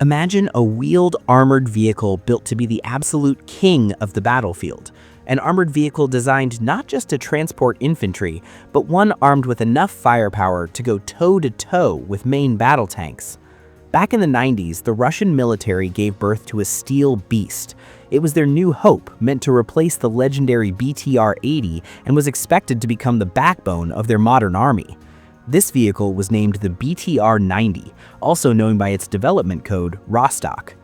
Imagine a wheeled armored vehicle built to be the absolute king of the battlefield. An armored vehicle designed not just to transport infantry, but one armed with enough firepower to go toe-to-toe with main battle tanks. Back in the 90s, the Russian military gave birth to a steel beast. It was their new hope, meant to replace the legendary BTR-80 and was expected to become the backbone of their modern army. This vehicle was named the BTR-90, also known by its development code Rostok.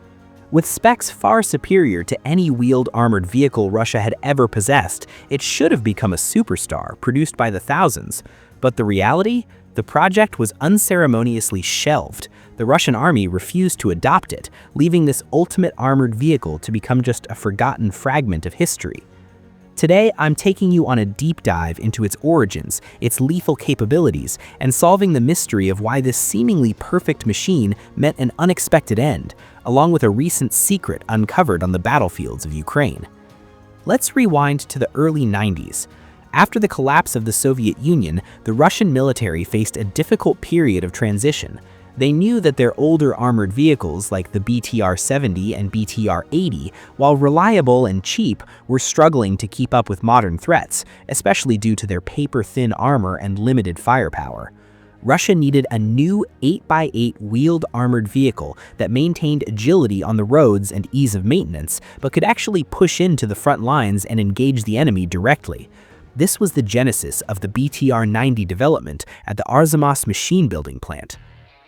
With specs far superior to any wheeled armored vehicle Russia had ever possessed, it should have become a superstar, produced by the thousands. But the reality? The project was unceremoniously shelved. The Russian army refused to adopt it, leaving this ultimate armored vehicle to become just a forgotten fragment of history. Today, I'm taking you on a deep dive into its origins, its lethal capabilities, and solving the mystery of why this seemingly perfect machine met an unexpected end, along with a recent secret uncovered on the battlefields of Ukraine. Let's rewind to the early 90s. After the collapse of the Soviet Union, the Russian military faced a difficult period of transition. They knew that their older armored vehicles like the BTR-70 and BTR-80, while reliable and cheap, were struggling to keep up with modern threats, especially due to their paper-thin armor and limited firepower. Russia needed a new 8x8 wheeled armored vehicle that maintained agility on the roads and ease of maintenance, but could actually push into the front lines and engage the enemy directly. This was the genesis of the BTR-90 development at the Arzamas machine building plant.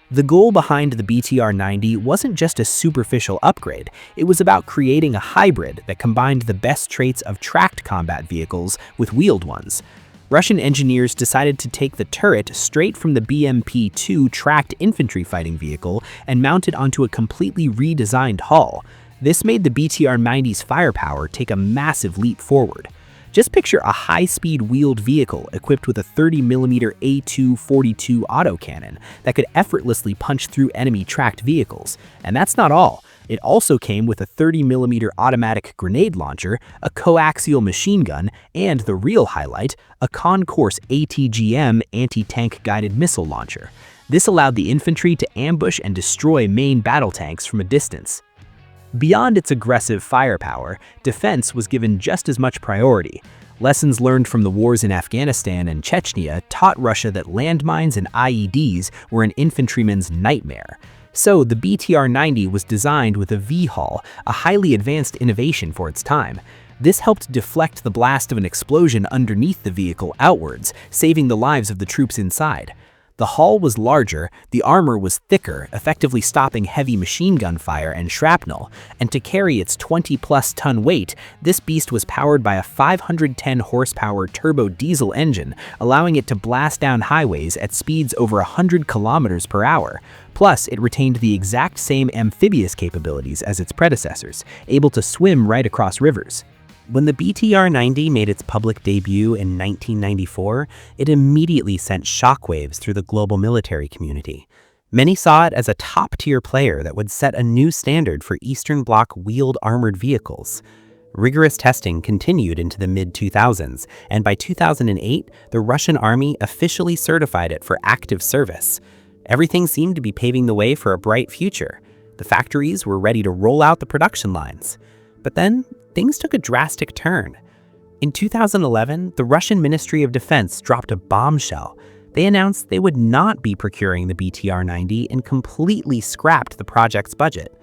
The goal behind the BTR-90 wasn't just a superficial upgrade, it was about creating a hybrid that combined the best traits of tracked combat vehicles with wheeled ones. Russian engineers decided to take the turret straight from the BMP-2 tracked infantry fighting vehicle and mount it onto a completely redesigned hull. This made the BTR-90's firepower take a massive leap forward. Just picture a high-speed wheeled vehicle equipped with a 30mm A2-42 autocannon that could effortlessly punch through enemy tracked vehicles. And that's not all. It also came with a 30mm automatic grenade launcher, a coaxial machine gun, and the real highlight, a concourse ATGM anti-tank guided missile launcher. This allowed the infantry to ambush and destroy main battle tanks from a distance. Beyond its aggressive firepower, defense was given just as much priority. Lessons learned from the wars in Afghanistan and Chechnya taught Russia that landmines and IEDs were an infantryman's nightmare. So the BTR-90 was designed with a V-hull, a highly advanced innovation for its time. This helped deflect the blast of an explosion underneath the vehicle outwards, saving the lives of the troops inside. The hull was larger, the armor was thicker, effectively stopping heavy machine gun fire and shrapnel, and to carry its 20-plus ton weight, this beast was powered by a 510-horsepower turbo diesel engine, allowing it to blast down highways at speeds over 100 kilometers per hour. Plus, it retained the exact same amphibious capabilities as its predecessors, able to swim right across rivers. When the BTR-90 made its public debut in 1994, it immediately sent shockwaves through the global military community. Many saw it as a top-tier player that would set a new standard for Eastern Bloc wheeled armored vehicles. Rigorous testing continued into the mid-2000s, and by 2008, the Russian army officially certified it for active service. Everything seemed to be paving the way for a bright future. The factories were ready to roll out the production lines. But then, things took a drastic turn. In 2011, the Russian Ministry of Defense dropped a bombshell. They announced they would not be procuring the BTR-90 and completely scrapped the project's budget.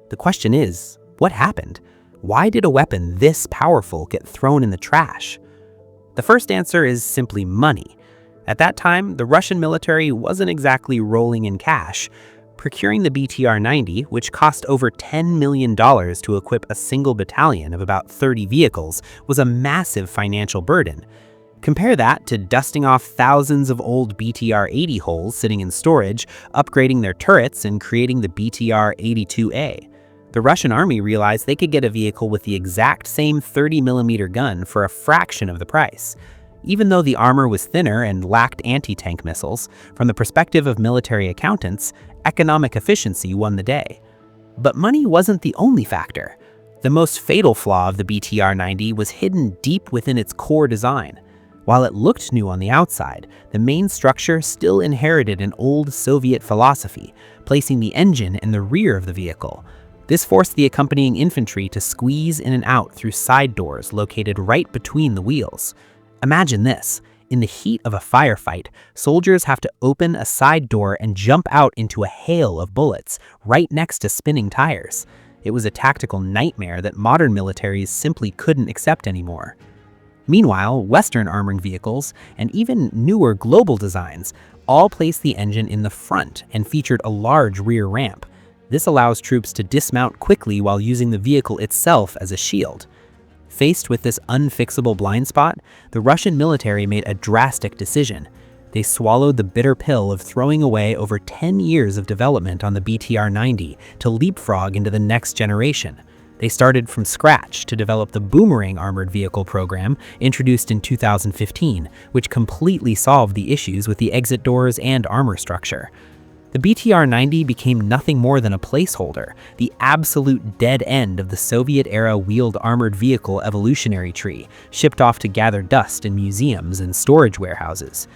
The question is, what happened? Why did a weapon this powerful get thrown in the trash? The first answer is simply money. At that time, the Russian military wasn't exactly rolling in cash. Procuring the BTR-90, which cost over $10 million to equip a single battalion of about 30 vehicles, was a massive financial burden. Compare that to dusting off thousands of old BTR-80 hulls sitting in storage, upgrading their turrets, and creating the BTR-82A. The Russian army realized they could get a vehicle with the exact same 30mm gun for a fraction of the price. Even though the armor was thinner and lacked anti-tank missiles, from the perspective of military accountants, economic efficiency won the day. But money wasn't the only factor. The most fatal flaw of the BTR-90 was hidden deep within its core design. While it looked new on the outside, the main structure still inherited an old Soviet philosophy, placing the engine in the rear of the vehicle. This forced the accompanying infantry to squeeze in and out through side doors located right between the wheels. Imagine this. In the heat of a firefight, soldiers have to open a side door and jump out into a hail of bullets right next to spinning tires. It was a tactical nightmare that modern militaries simply couldn't accept anymore. Meanwhile, Western armored vehicles, and even newer global designs, all placed the engine in the front and featured a large rear ramp. This allows troops to dismount quickly while using the vehicle itself as a shield. Faced with this unfixable blind spot, the Russian military made a drastic decision. They swallowed the bitter pill of throwing away over 10 years of development on the BTR-90 to leapfrog into the next generation. They started from scratch to develop the Boomerang armored vehicle program introduced in 2015, which completely solved the issues with the exit doors and armor structure. The BTR-90 became nothing more than a placeholder, the absolute dead end of the Soviet-era wheeled armored vehicle evolutionary tree, shipped off to gather dust in museums and storage warehouses.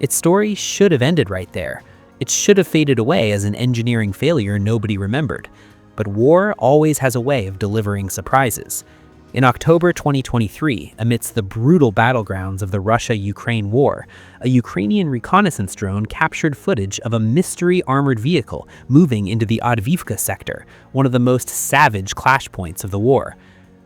Its story should have ended right there. It should have faded away as an engineering failure nobody remembered. But war always has a way of delivering surprises. In October 2023, amidst the brutal battlegrounds of the Russia-Ukraine war, a Ukrainian reconnaissance drone captured footage of a mystery armored vehicle moving into the Avdiivka sector, one of the most savage clash points of the war.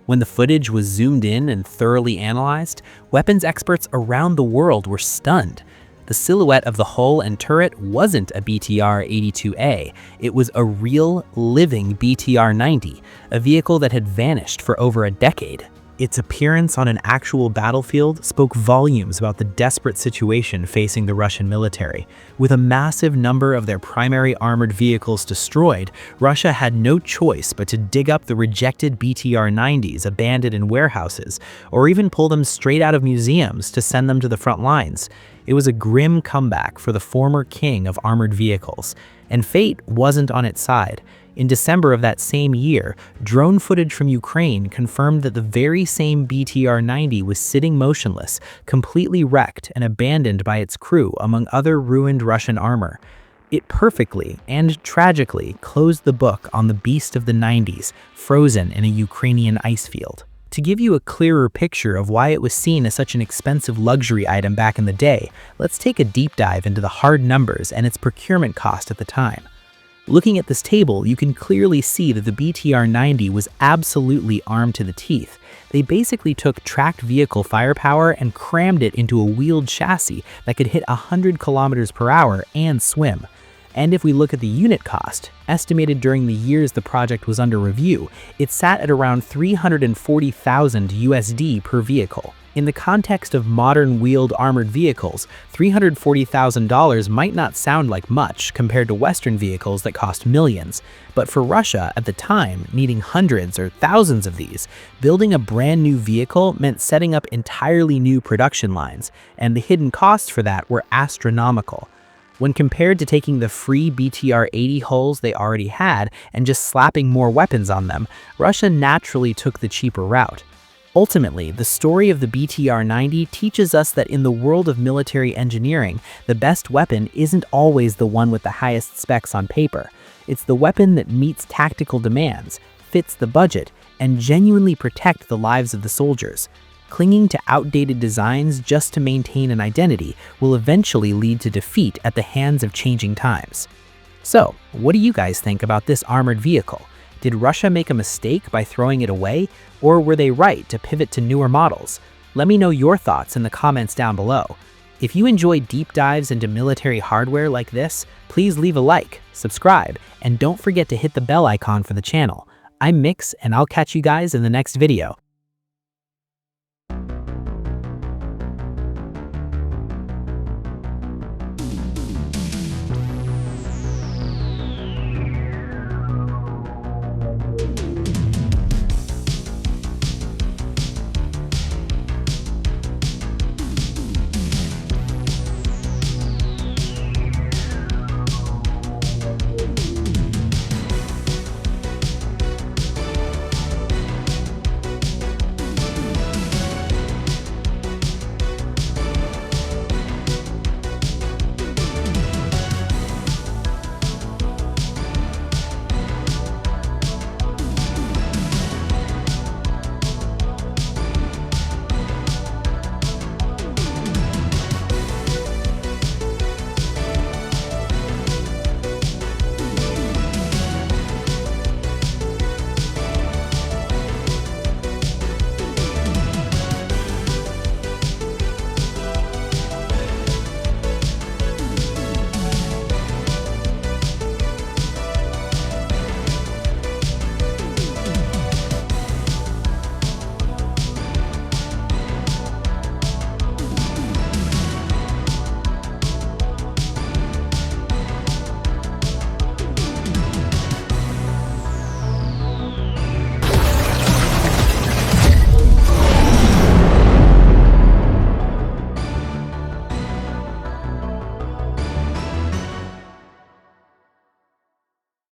When the footage was zoomed in and thoroughly analyzed, weapons experts around the world were stunned. The silhouette of the hull and turret wasn't a BTR-82A, it was a real, living BTR-90, a vehicle that had vanished for over a decade. Its appearance on an actual battlefield spoke volumes about the desperate situation facing the Russian military. With a massive number of their primary armored vehicles destroyed, Russia had no choice but to dig up the rejected BTR-90s abandoned in warehouses, or even pull them straight out of museums to send them to the front lines. It was a grim comeback for the former king of armored vehicles, and fate wasn't on its side. In December of that same year, drone footage from Ukraine confirmed that the very same BTR-90 was sitting motionless, completely wrecked and abandoned by its crew among other ruined Russian armor. It perfectly and tragically closed the book on the beast of the 90s, frozen in a Ukrainian ice field. To give you a clearer picture of why it was seen as such an expensive luxury item back in the day, let's take a deep dive into the hard numbers and its procurement cost at the time. Looking at this table, you can clearly see that the BTR-90 was absolutely armed to the teeth. They basically took tracked vehicle firepower and crammed it into a wheeled chassis that could hit 100 kilometers per hour and swim. And if we look at the unit cost, estimated during the years the project was under review, it sat at around $340,000 USD per vehicle. In the context of modern wheeled armored vehicles, $340,000 might not sound like much compared to Western vehicles that cost millions, but for Russia at the time, needing hundreds or thousands of these, building a brand new vehicle meant setting up entirely new production lines, and the hidden costs for that were astronomical. When compared to taking the free BTR-80 hulls they already had and just slapping more weapons on them, Russia naturally took the cheaper route. Ultimately, the story of the BTR-90 teaches us that in the world of military engineering, the best weapon isn't always the one with the highest specs on paper. It's the weapon that meets tactical demands, fits the budget, and genuinely protects the lives of the soldiers. Clinging to outdated designs just to maintain an identity will eventually lead to defeat at the hands of changing times. So, what do you guys think about this armored vehicle? Did Russia make a mistake by throwing it away, or were they right to pivot to newer models? Let me know your thoughts in the comments down below. If you enjoy deep dives into military hardware like this, please leave a like, subscribe, and don't forget to hit the bell icon for the channel. I'm Mix, and I'll catch you guys in the next video.